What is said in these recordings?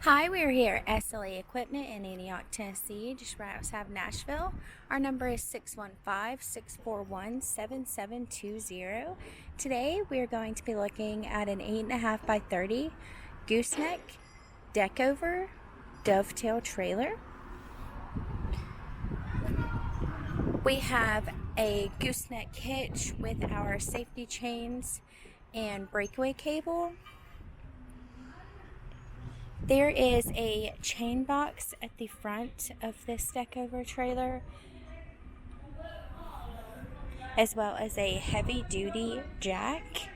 Hi, we're here at SLA Equipment in Antioch, Tennessee, just right outside of Nashville. Our number is 615-641-7720. Today we're going to be looking at an 8.5x30 Gooseneck Deckover Dovetail trailer. We have a gooseneck hitch with our safety chains and breakaway cable. There is a chain box at the front of this Deckover trailer, as well as a heavy-duty jack.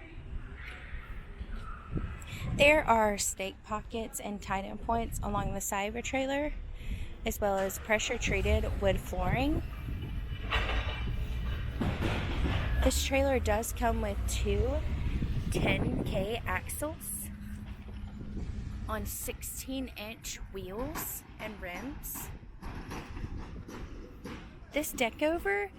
There are stake pockets and tighten points along the side of the trailer, as well as pressure-treated wood flooring. This trailer does come with two 10K axles on 16-inch wheels and rims. This Deckover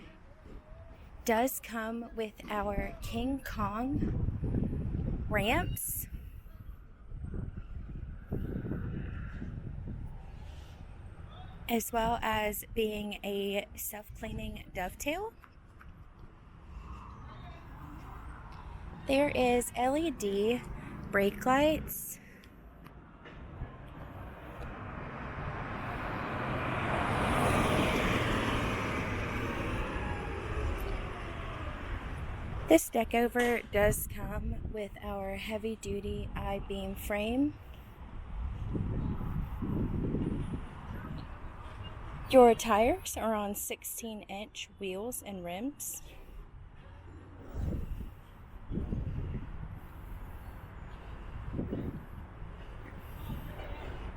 does come with our King Kong ramps, as well as being a self-cleaning dovetail. There is LED brake lights, this Deckover does come with our heavy-duty I-beam frame. Your tires are on 16-inch wheels and rims.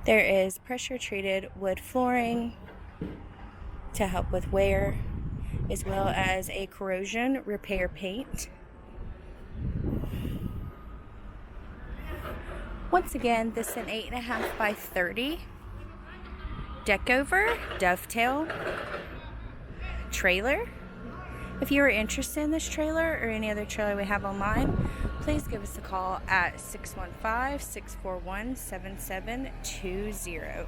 There is pressure-treated wood flooring to help with wear, as well as a corrosion repair paint. Once again, this is an 8.5x30 Deckover Dovetail trailer. If you are interested in this trailer or any other trailer we have online, please give us a call at 615-641-7720.